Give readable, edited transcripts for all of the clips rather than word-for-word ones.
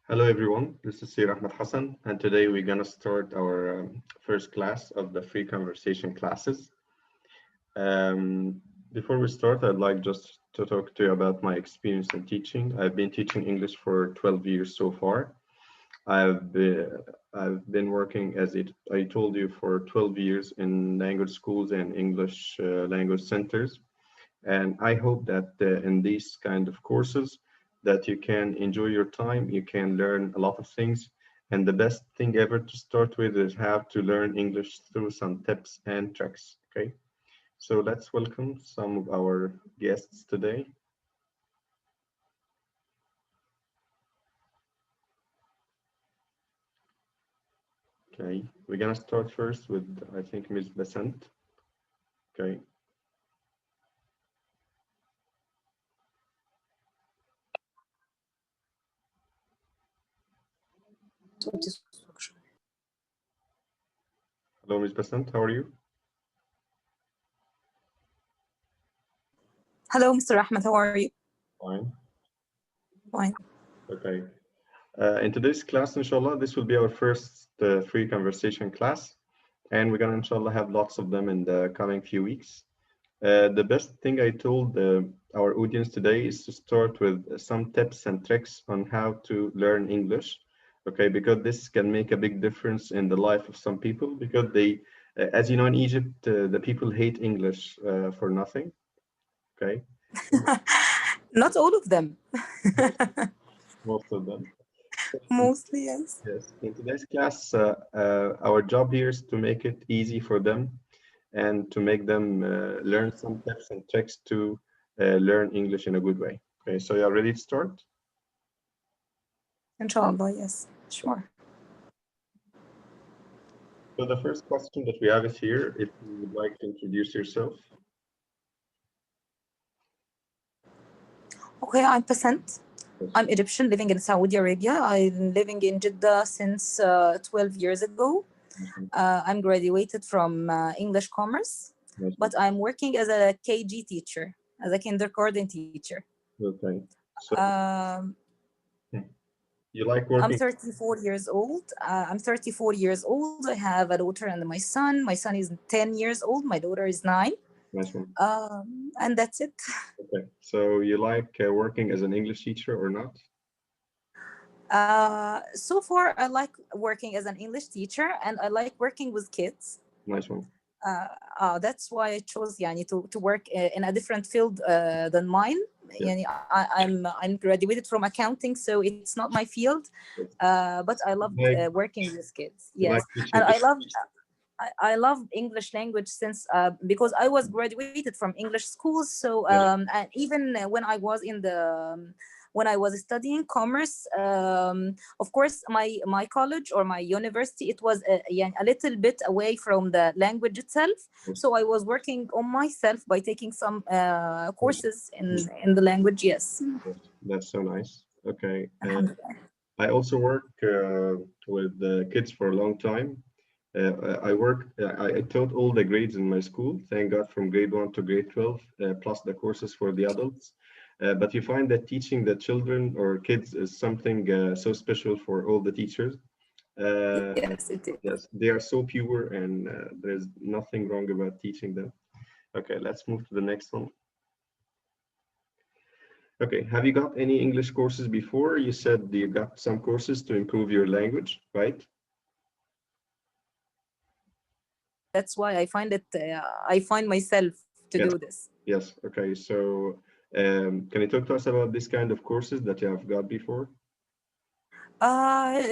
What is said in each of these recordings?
Hello everyone, this is Ahmad Hassan, and today we're going to start our first class of the free conversation classes. Before we start, I'd like just to talk to you about my experience in teaching. I've been teaching English for 12 years so far. I've been working, as I told you, for 12 years in language schools and English language centers. And I hope that in these kind of courses that you can enjoy your time, you can learn a lot of things. And the best thing ever to start with is how to learn English through some tips and tricks. Okay, so let's welcome some of our guests today. Okay, we're gonna start first with, I think, Ms. Besant. Okay. Hello, Ms. Besant, how are you? Hello, Mr. Ahmed, how are you? Fine. Fine. Okay. In today's class, inshallah, this will be our first free conversation class, and we're gonna, inshallah, have lots of them in the coming few weeks. The best thing I told our audience today is to start with some tips and tricks on how to learn English, okay? Because this can make a big difference in the life of some people, because they, as you know, in Egypt, the people hate English for nothing, okay? Not all of them. Most of them. Mostly, yes. Yes. In today's class, our job here is to make it easy for them and to make them learn some tips and tricks to learn English in a good way. Okay, so you are ready to start? Inshallah, yes, sure. So the first question that we have is here, if you would like to introduce yourself. Okay, I'm Basant. I'm Egyptian, living in Saudi Arabia. I'm living in Jeddah since 12 years ago. I'm graduated from English Commerce, but I'm working as a KG teacher, as a kindergarten teacher. Okay. So you like working? I'm 34 years old. I have a daughter and my son. My son is 10 years old. My daughter is 9. Nice one. And that's it. Okay. So you like working as an English teacher or not? So far, I like working as an English teacher, and I like working with kids. Nice one. That's why I chose to work in a different field than mine. Yeah. I'm graduated from accounting, so it's not my field, but I love working with kids. Yes, and I love English language since because I was graduated from English schools. So and even when I was when I was studying commerce, of course, my college or my university, it was a little bit away from the language itself. So I was working on myself by taking some courses in the language. Yes. That's so nice. Okay. I also work with kids for a long time. I taught all the grades in my school, thank God, from grade 1 to grade 12, plus the courses for the adults. But you find that teaching the children or kids is something so special for all the teachers. Yes, it is. Yes, they are so pure, and there's nothing wrong about teaching them. Okay, let's move to the next one. Okay, have you got any English courses before? You said you got some courses to improve your language, right? That's why I find myself to do this. Yes. Okay. So can you talk to us about this kind of courses that you have got before?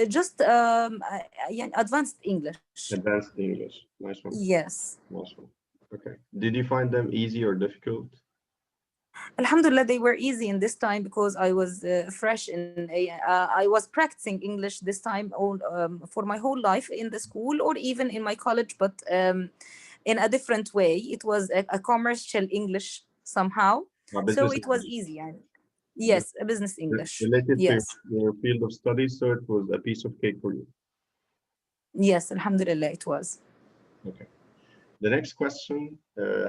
Just advanced English. Advanced English. Nice one. Yes. Nice one. Okay. Did you find them easy or difficult? Alhamdulillah, they were easy in this time because I was fresh I was practicing English this time for my whole life in the school or even in my college, but in a different way. It was a commercial English somehow, so it was easy. Yes, a business English. Related yes. to your field of study, so it was a piece of cake for you. Yes, alhamdulillah, it was. Okay. The next question,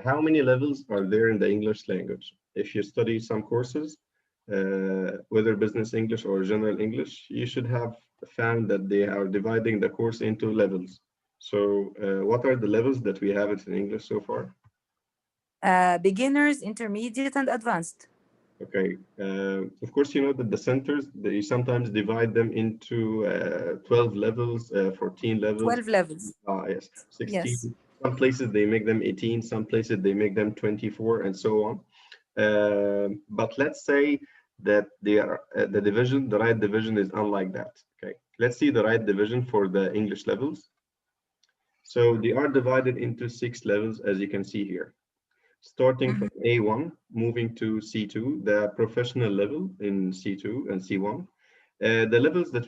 how many levels are there in the English language? If you study some courses, whether business English or general English, you should have found that they are dividing the course into levels. So what are the levels that we have it in English so far? Beginners, intermediate, and advanced. Okay. Of course, you know that the centers, they sometimes divide them into 12 levels, 14 levels. 12 levels. Yes, 16. Yes. Some places they make them 18, some places they make them 24, and so on. But let's say that they are the division, the right division is unlike that. Okay. Let's see the right division for the English levels. So they are divided into 6 levels, as you can see here. Starting from A1, moving to C2, the professional level in C2 and C1. The levels that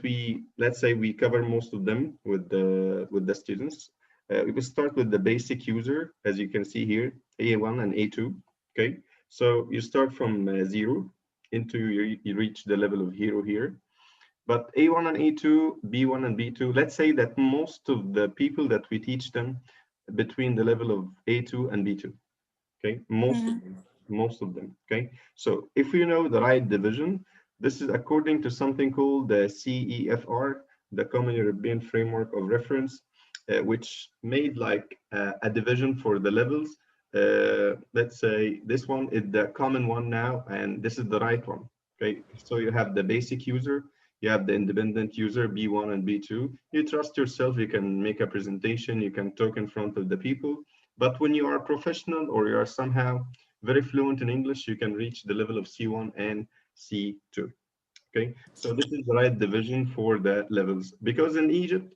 let's say we cover most of them with the students. We will start with the basic user, as you can see here, A1 and A2. Okay, so you start from 0 into you reach the level of hero here. But A1 and A2, B1 and B2, let's say that most of the people that we teach them between the level of A2 and B2. Okay, most of them. Okay, so if you know the right division, this is according to something called the CEFR, the Common European Framework of Reference, which made like a division for the levels. Let's say this one is the common one now, and this is the right one. Okay, so you have the basic user, you have the independent user, B1 and B2. You trust yourself, you can make a presentation, you can talk in front of the people. But when you are professional or you are somehow very fluent in English, you can reach the level of C1 and C2. Okay, so this is the right division for the levels. Because in Egypt,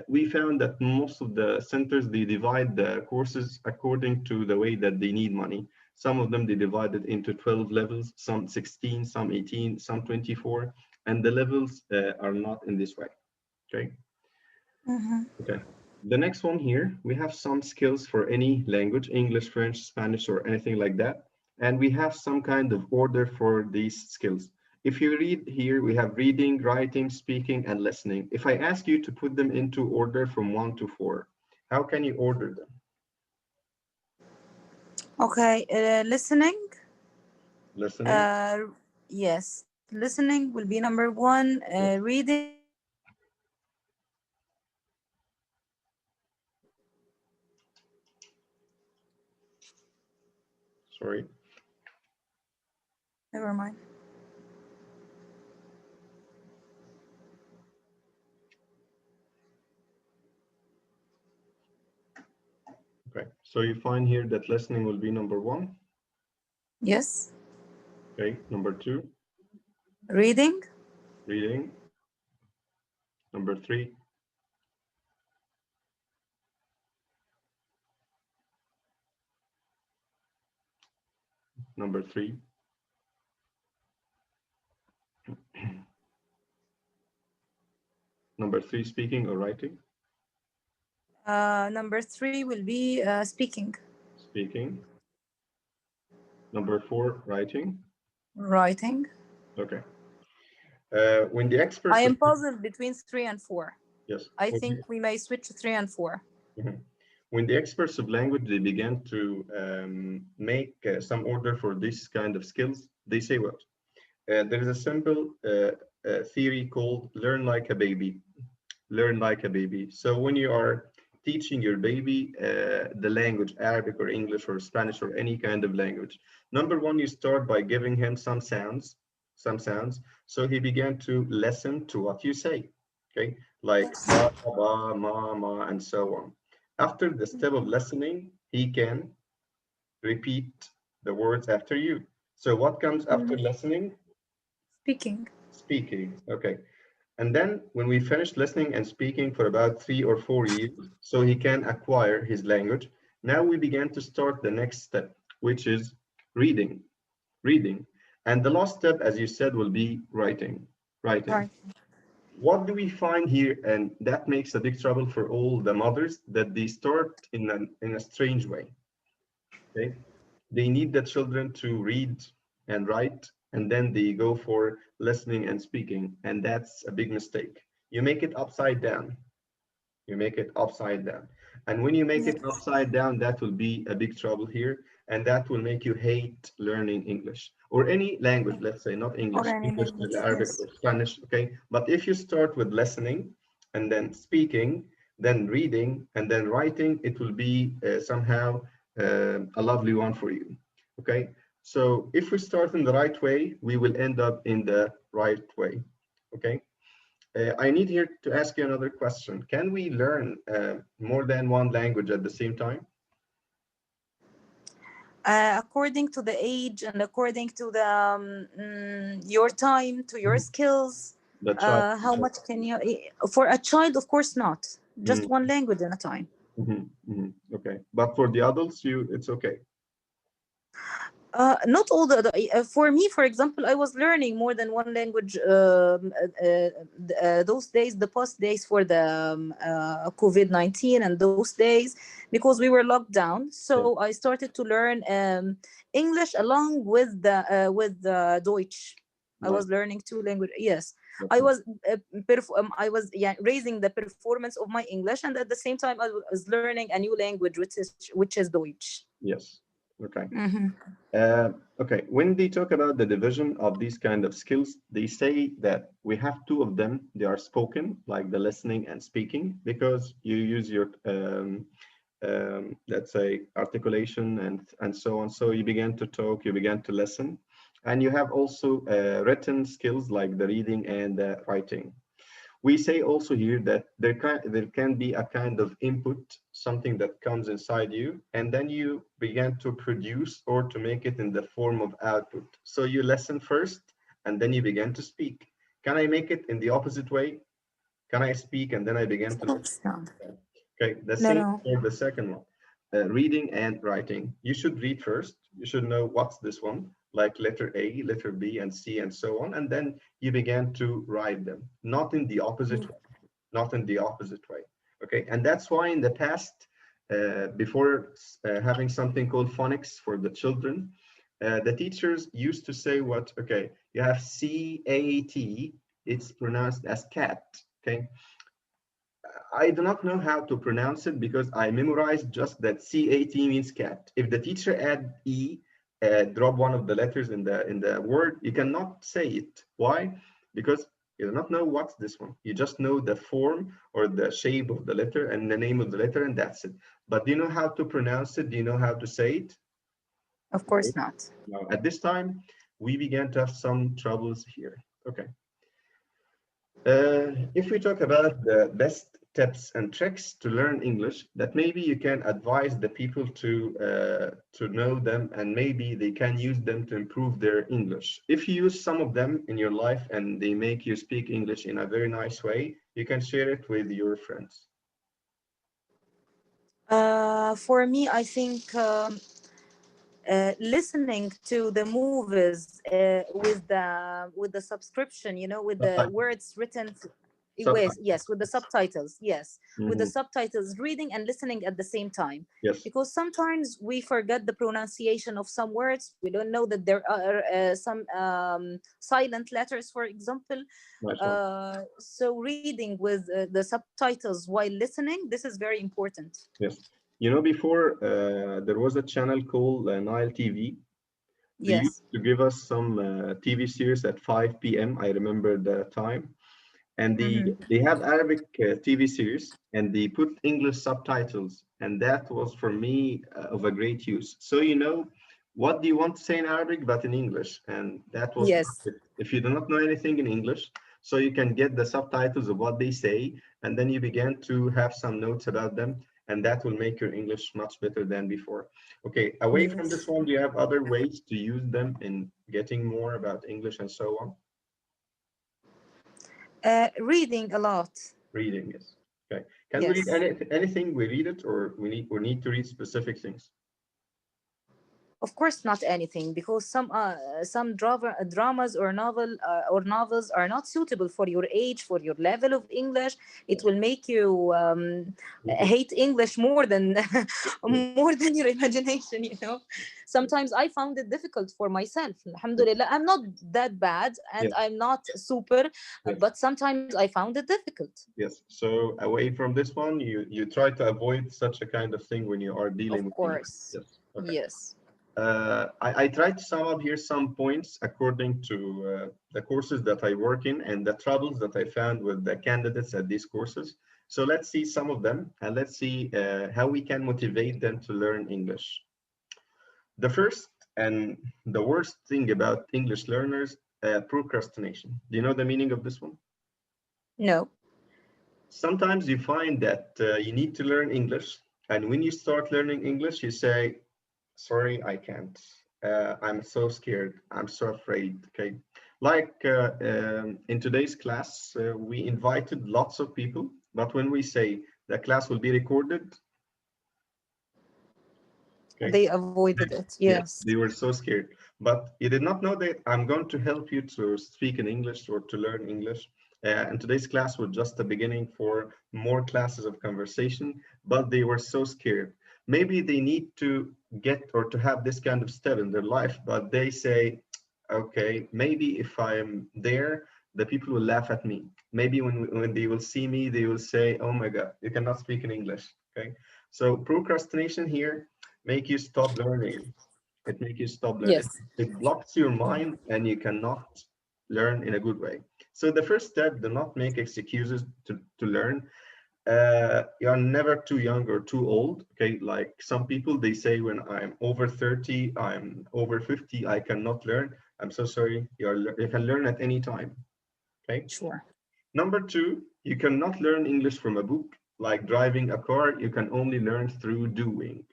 we found that most of the centers, they divide the courses according to the way that they need money. Some of them, they divide it into 12 levels, some 16, some 18, some 24, and the levels are not in this way. Okay. Okay. The next one here, we have some skills for any language, English, French, Spanish, or anything like that. And we have some kind of order for these skills. If you read here, we have reading, writing, speaking, and listening. If I ask you to put them into order from 1 to 4, how can you order them? Okay, listening. Listening? Yes, listening will be number 1. Reading. Sorry. Never mind. Okay, so you find here that listening will be number 1. Yes. Okay, number 2. Reading. Reading. Number 3. Number 3. Number 3, speaking or writing? Number 3 will be speaking. Speaking. Number 4, writing. Writing. Okay. When the experts... I am puzzled between 3 and 4. Yes. I think we may switch to 3 and 4. When the experts of language, they began to make some order for this kind of skills, they say what? There is a simple theory called learn like a baby. Learn like a baby. So when you are teaching your baby the language, Arabic or English or Spanish or any kind of language, number 1, you start by giving him some sounds. So he began to listen to what you say. Okay, like ba, ba, ma, ma, and so on. After the step of listening, he can repeat the words after you. So what comes after listening? Speaking. Speaking. Okay. And then when we finish listening and speaking for about 3 or 4 years, so he can acquire his language, now we begin to start the next step, which is reading. Reading. And the last step, as you said, will be writing. Writing. Right. What do we find here? And that makes a big trouble for all the mothers, that they start in a strange way. Okay. They need the children to read and write, and then they go for listening and speaking. And that's a big mistake. You make it upside down. You make it upside down. And when you make it upside down, that will be a big trouble here. and that will make you hate learning English or any language. Let's say not English, Or any English language, with Arabic yes. or Spanish. Okay, but if you start with listening and then speaking, then reading and then writing, it will be somehow a lovely one for you. Okay, so if we start in the right way, we will end up in the right way. Okay. I need here to ask you another question. Can we learn more than one language at the same time? According to the age and according to the your time, to your skills, The child. how much can you? For a child, of course not. Just Mm, one language at a time. okay, but for the adults, it's okay. Not all for me, for example, I was learning more than one language those days, the past days for the COVID-19 and those days, because we were locked down. Yeah. So I started to learn English along with Deutsch. I Nice. was learning two languages. Yes, That's I nice. was yeah, raising the performance of my English, and at the same time I was learning a new language, which is Deutsch. Yes. Okay. Mm-hmm. Okay. When they talk about the division of these kind of skills, they say that we have two of them. They are spoken, like the listening and speaking, because you use your let's say articulation and so on. So you began to talk, you began to listen, and you have also written skills like the reading and the writing. We say also here that there can be a kind of input, something that comes inside you, and then you begin to produce or to make it in the form of output. So you listen first, and then you begin to speak. Can I make it in the opposite way? Can I speak and then I begin to listen? No, Okay, the no, same no. for the second one. Reading and writing. You should read first. You should know what's this one, like letter A, letter B, and C, and so on. And then you began to write them, not in the opposite way, not in the opposite way. Okay, and that's why in the past, before having something called phonics for the children, the teachers used to say what? Okay, you have C-A-T, it's pronounced as cat. Okay, I do not know how to pronounce it because I memorized just that C-A-T means cat. If the teacher add E, drop one of the letters in the word, you cannot say it. Why? Because you do not know what's this one. You just know the form or the shape of the letter and the name of the letter, and that's it. But do you know how to pronounce it? Do you know how to say it? Of course not. No. At this time, we began to have some troubles here. Okay. If we talk about the best tips and tricks to learn English, that maybe you can advise the people to know them, and maybe they can use them to improve their English. If you use some of them in your life and they make you speak English in a very nice way, you can share it with your friends. For me, I think listening to the movies with the subscription, with the words written. Yes, with the subtitles. Yes, with the subtitles, reading and listening at the same time. Yes. Because sometimes we forget the pronunciation of some words. We don't know that there are some silent letters, for example. So reading with the subtitles while listening, this is very important. Yes. Before there was a channel called Nile TV. They used to give us some TV series at 5 p.m. I remember the time. And they have Arabic TV series, and they put English subtitles, and that was for me of a great use. So what do you want to say in Arabic, but in English, and that was perfect. If you do not know anything in English, so you can get the subtitles of what they say, and then you begin to have some notes about them, and that will make your English much better than before. Okay, away from this one, do you have other ways to use them in getting more about English and so on? Reading a lot. Reading, yes. Okay. Can we read anything? We read it, or we need to read specific things? Of course, not anything, because some dramas or novels are not suitable for your age, for your level of English. It will make you hate English more than more than your imagination. Sometimes I found it difficult for myself. Alhamdulillah, I'm not that bad, and I'm not super, but sometimes I found it difficult. Yes. So away from this one, you try to avoid such a kind of thing when you are dealing with English. Of course. Yes. Okay. Yes. I tried to sum up here some points according to the courses that I work in and the troubles that I found with the candidates at these courses. So let's see some of them, and let's see how we can motivate them to learn English. The first and the worst thing about English learners, procrastination. Do you know the meaning of this one? No. Sometimes you find that you need to learn English, and when you start learning English, you say, sorry, I can't. I'm so scared. I'm so afraid. Okay. Like in today's class, we invited lots of people, but when we say the class will be recorded, okay, they avoided it. Yes. they were so scared. But you did not know that I'm going to help you to speak in English or to learn English. And today's class was just the beginning for more classes of conversation, but they were so scared. Maybe they need to get or to have this kind of step in their life, but they say, okay, maybe if I'm there, the people will laugh at me. Maybe when they will see me, they will say, oh my God, you cannot speak in English. Okay. So procrastination here make you stop learning. It makes you stop learning. Yes. It blocks your mind and you cannot learn in a good way. So the first step, do not make excuses to learn. You're never too young or too old. Okay, like some people, they say when I'm over 30, I'm over 50, I cannot learn. I'm so sorry. You can learn at any time. Okay. Sure. Number two, you cannot learn English from a book. Like driving a car, you can only learn through doing.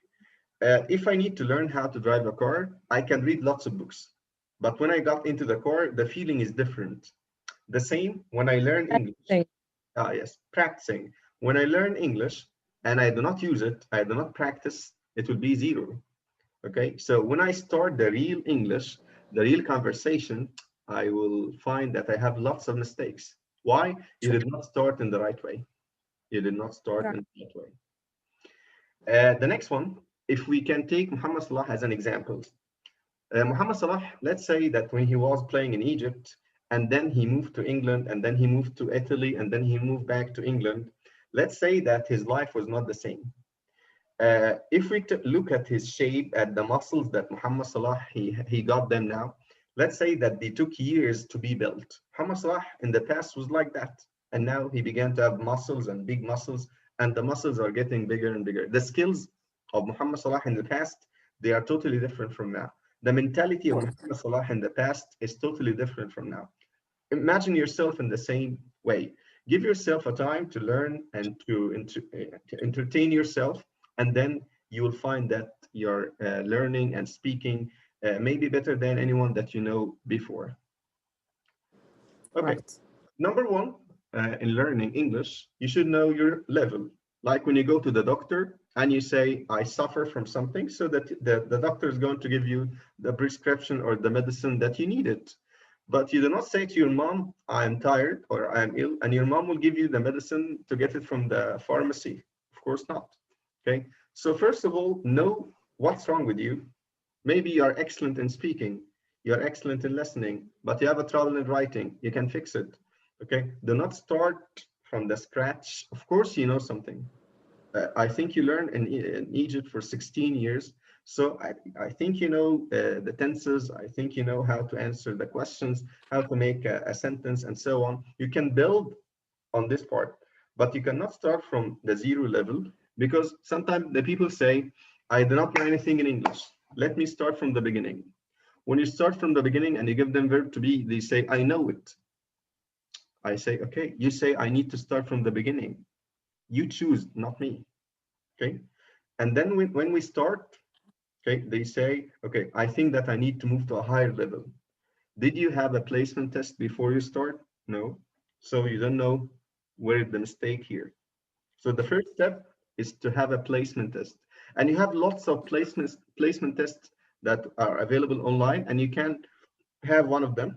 If I need to learn how to drive a car, I can read lots of books. But when I got into the car, the feeling is different. The same when I learn English. Yes, practicing. When I learn English and I do not use it, I do not practice, it will be zero. Okay, so when I start the real English, the real conversation, I will find that I have lots of mistakes. Why? You did not start in the right way. You did not start in the right way. The next one, if we can take Muhammad Salah as an example. Muhammad Salah, let's say that when he was playing in Egypt, and then he moved to England, and then he moved to Italy, and then he moved back to England. Let's say that his life was not the same. If we look at his shape, at the muscles that Muhammad Salah, he got them now, let's say that they took years to be built. Muhammad Salah in the past was like that. And now he began to have muscles and big muscles, and the muscles are getting bigger and bigger. The skills of Muhammad Salah in the past, they are totally different from now. The mentality of Muhammad Salah in the past is totally different from now. Imagine yourself in the same way. Give yourself a time to learn and to entertain yourself, and then you will find that you're learning and speaking maybe better than anyone that you know before. Okay, right. Number one, in learning English, you should know your level. Like when you go to the doctor and you say, I suffer from something, so that the doctor is going to give you the prescription or the medicine that you needed. But you do not say to your mom, I'm tired or I'm ill, and your mom will give you the medicine to get it from the pharmacy. Of course not. Okay. So first of all, know what's wrong with you. Maybe you're excellent in speaking, you're excellent in listening, but you have a trouble in writing. You can fix it. Okay. Do not start from the scratch. Of course, you know something. I think you learned in Egypt for 16 years. So I think you know the tenses. I think you know how to answer the questions, how to make a sentence, and so on. You can build on this part, but you cannot start from the zero level, because sometimes the people say, I do not know anything in English. Let me start from the beginning. When you start from the beginning and you give them verb to be, they say, I know it. I say, okay, you say, I need to start from the beginning. You choose, not me. Okay. And then when we start, okay, they say, okay, I think that I need to move to a higher level. Did you have a placement test before you start? No. So you don't know where is the mistake here. So the first step is to have a placement test. And you have lots of placement tests that are available online, and you can have one of them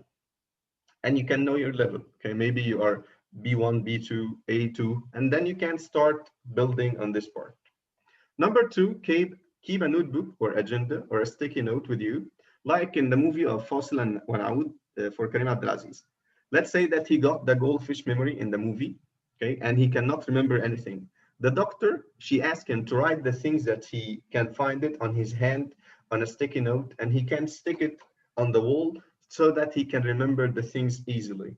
and you can know your level. Okay, maybe you are B1, B2, A2, and then you can start building on this part. Number two, keep a notebook or agenda or a sticky note with you, like in the movie of Fossil and Wanaoud for Karim Abdelaziz. Let's say that he got the goldfish memory in the movie, okay, and he cannot remember anything. The doctor, she asked him to write the things that he can find it on his hand, on a sticky note and he can stick it on the wall so that he can remember the things easily.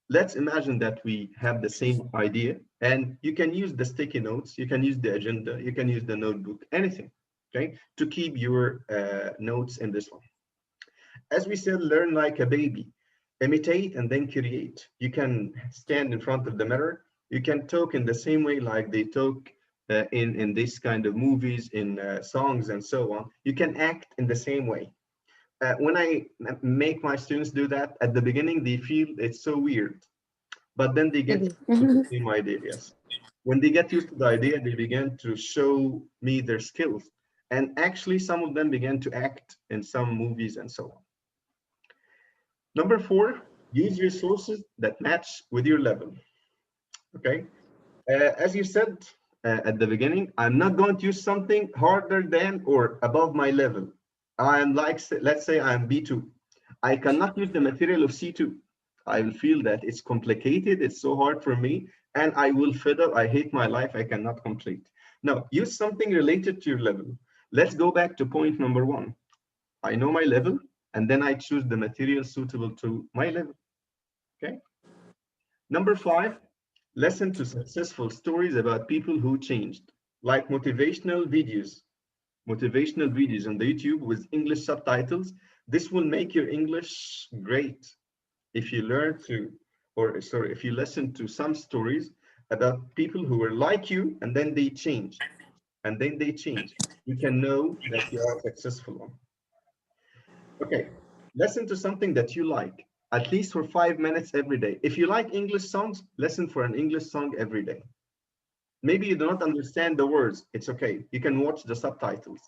Let's imagine that we have the same idea, and you can use the sticky notes, you can use the agenda, you can use the notebook, anything, okay, to keep your notes in this one. As we said, learn like a baby, imitate and then create. You can stand in front of the mirror, you can talk in the same way like they talk in this kind of movies, in songs and so on. You can act in the same way. When I make my students do that, at the beginning, they feel it's so weird, but then they get to the same idea, yes. When they get used to the idea, they begin to show me their skills. And actually, some of them began to act in some movies and so on. Number 4, use resources that match with your level, okay? As you said at the beginning, I'm not going to use something harder than or above my level. I'm like, let's say I'm B2. I cannot use the material of C2. I will feel that it's complicated, it's so hard for me, and I will fed up, I hate my life, I cannot complete. Now, use something related to your level. Let's go back to point number 1. I know my level, and then I choose the material suitable to my level, okay? Number 5, listen to successful stories about people who changed, like motivational videos on the YouTube with English subtitles. This will make your English great if you learn to, or sorry, if you listen to some stories about people who were like you and then they change, you can know that you are successful. Okay, listen to something that you like, at least for 5 minutes every day. If you like English songs, listen for an English song every day. Maybe you do not understand the words, it's okay. You can watch the subtitles.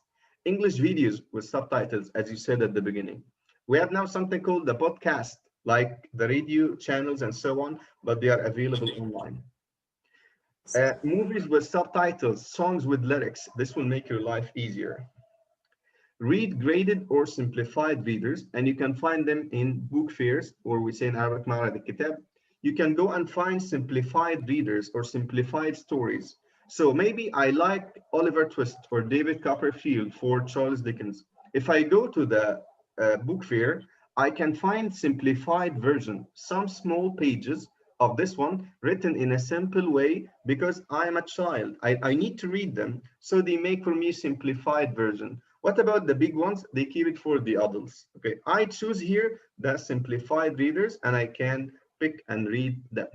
English videos with subtitles, as you said at the beginning. We have now something called the podcast, like the radio channels and so on, but they are available online. Movies with subtitles, songs with lyrics. This will make your life easier. Read graded or simplified readers, and you can find them in book fairs, or we say in Arabic, معرض الكتاب. You can go and find simplified readers or simplified stories. So maybe I like Oliver Twist or David Copperfield for Charles Dickens. If I go to the book fair, I can find simplified version, some small pages of this one written in a simple way because I am a child. I need to read them. So they make for me simplified version. What about the big ones? They keep it for the adults. Okay, I choose here the simplified readers and I can pick and read them.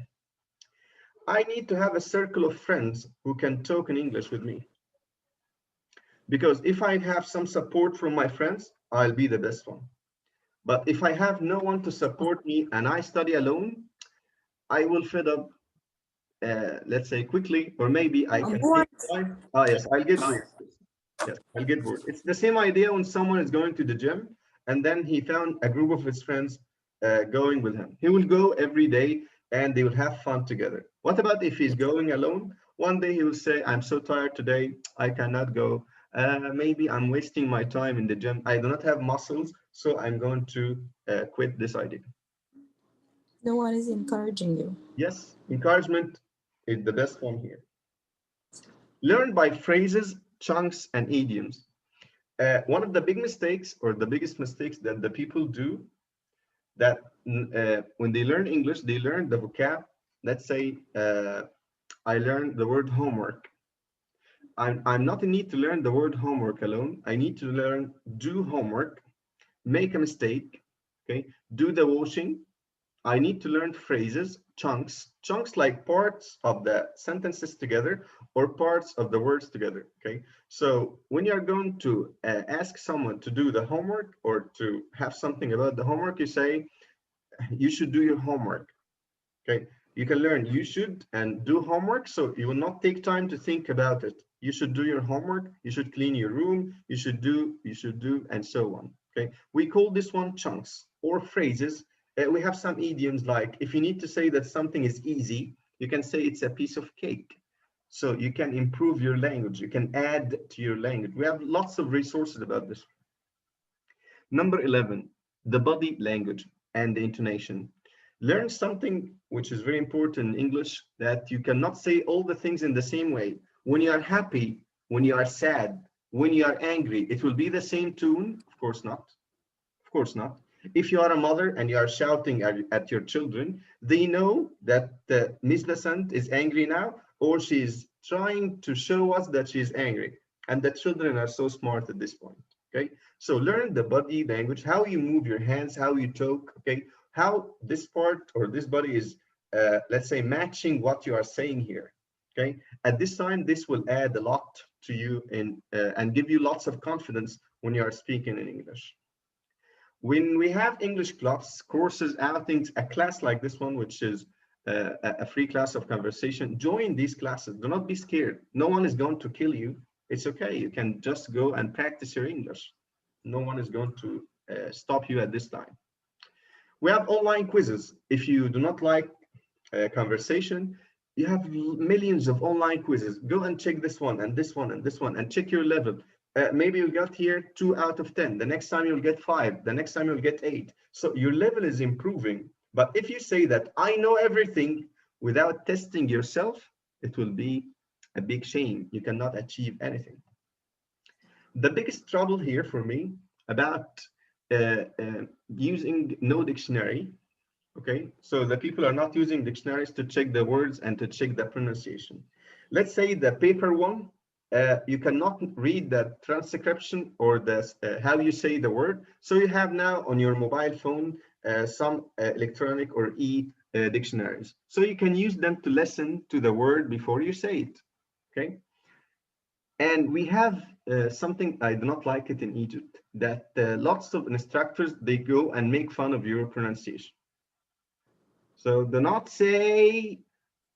I need to have a circle of friends who can talk in English with me. Because if I have some support from my friends, I'll be the best one. But if I have no one to support me and I study alone, I will fed up, let's say quickly, or maybe I can take time. Ah, yes, I'll get bored. Yes, I'll get bored. It's the same idea when someone is going to the gym and then he found a group of his friends going with him. He will go every day and they will have fun together. What about if he's going alone? One day he will say, I'm so tired today, I cannot go. Maybe I'm wasting my time in the gym. I do not have muscles, so I'm going to quit this idea. No one is encouraging you. Yes, encouragement is the best one here. Learn by phrases, chunks, and idioms. One of the big mistakes, or the biggest mistakes that the people do, that when they learn English, they learn the vocab. Let's say I learned the word homework. I'm not in need to learn the word homework alone. I need to learn do homework, make a mistake, okay, do the washing. I need to learn phrases, chunks like parts of the sentences together or parts of the words together, okay? So when you're going to ask someone to do the homework or to have something about the homework, you say, you should do your homework, okay? You can learn you should and do homework, so you will not take time to think about it. You should do your homework, you should clean your room, you should do, and so on, okay? We call this one chunks or phrases. We have some idioms like, if you need to say that something is easy, you can say it's a piece of cake. So you can improve your language, you can add to your language. We have lots of resources about this. Number 11, the body language and the intonation. Learn something which is very important in English, that you cannot say all the things in the same way. When you are happy, when you are sad, when you are angry, it will be the same tune? Of course not. Of course not. If you are a mother and you are shouting at your children, they know that Miss Besant is angry now, or she's trying to show us that she's angry. And the children are so smart at this point. Okay, so learn the body language, how you move your hands, how you talk. Okay, how this part or this body is, let's say, matching what you are saying here. Okay, at this time, this will add a lot to you and give you lots of confidence when you are speaking in English. When we have English clubs, courses, outings, a class like this one, which is a free class of conversation, join these classes. Do not be scared. No one is going to kill you. It's okay. You can just go and practice your English. No one is going to stop you at this time. We have online quizzes. If you do not like conversation, you have millions of online quizzes. Go and check this one and this one and this one and check your level. Maybe you got here 2 out of 10. The next time you'll get 5. The next time you'll get 8. So your level is improving. But if you say that I know everything without testing yourself, it will be a big shame. You cannot achieve anything. The biggest trouble here for me about using no dictionary. Okay, so the people are not using dictionaries to check the words and to check the pronunciation. Let's say the paper one, you cannot read the transcription or the how you say the word. So you have now on your mobile phone some electronic or dictionaries. So you can use them to listen to the word before you say it. Okay. And we have something I do not like it in Egypt, that lots of instructors, they go and make fun of your pronunciation. So do not say,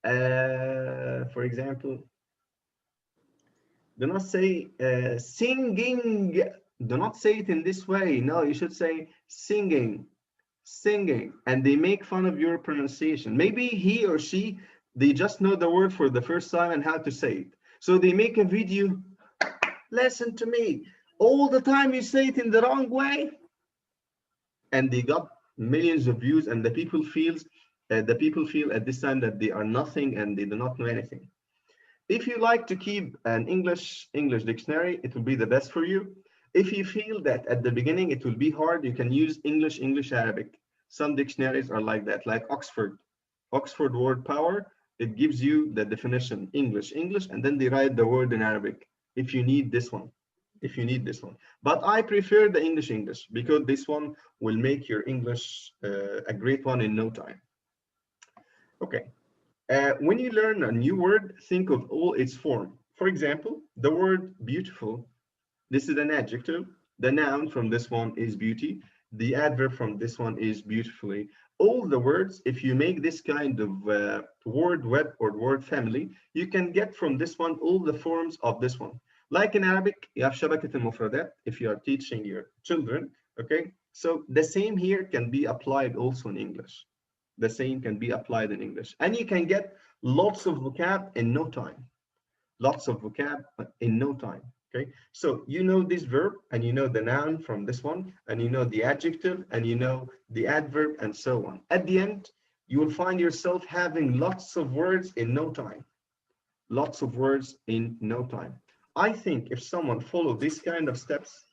for example, do not say singing. Do not say it in this way. No, you should say singing, singing. And they make fun of your pronunciation. Maybe he or she, they just know the word for the first time and how to say it. So they make a video. Listen to me. All the time you say it in the wrong way. And they got millions of views, and the people feel at this time that they are nothing and they do not know anything. If you like to keep an English dictionary, it will be the best for you. If you feel that at the beginning it will be hard, you can use English, Arabic. Some dictionaries are like that, like Oxford Word Power. It gives you the definition, English, and then they write the word in Arabic if you need this one. But I prefer the English because this one will make your English a great one in no time. Okay. When you learn a new word, think of all its form. For example, the word beautiful, this is an adjective. The noun from this one is beauty. The adverb from this one is beautifully. All the words, if you make this kind of word web or word family, you can get from this one all the forms of this one. Like in Arabic, you have شبكة المفردات if you are teaching your children, okay? So the same here can be applied also in English. The same can be applied in English. And you can get lots of vocab in no time. Lots of vocab in no time, okay? So you know this verb, and you know the noun from this one, and you know the adjective, and you know the adverb, and so on. At the end, you will find yourself having lots of words in no time. Lots of words in no time. I think if someone follows this kind of steps,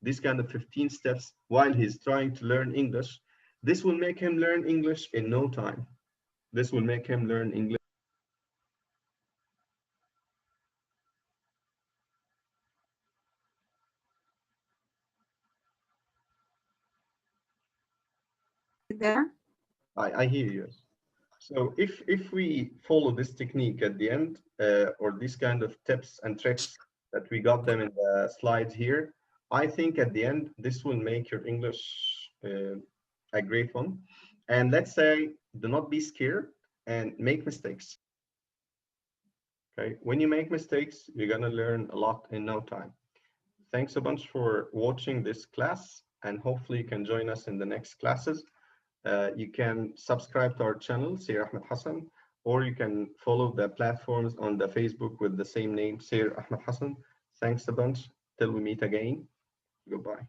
this kind of 15 steps while he's trying to learn English, this will make him learn English in no time. This will make him learn English. There. I hear you. So if we follow this technique at the end, or these kind of tips and tricks that we got them in the slides here, I think at the end, this will make your English a great one. And let's say, do not be scared and make mistakes. Okay, when you make mistakes, you're gonna learn a lot in no time. Thanks a bunch for watching this class, and hopefully you can join us in the next classes. You can subscribe to our channel, Sir Ahmad Hassan, or you can follow the platforms on the Facebook with the same name, Sir Ahmad Hassan. Thanks a bunch. Till we meet again. Goodbye.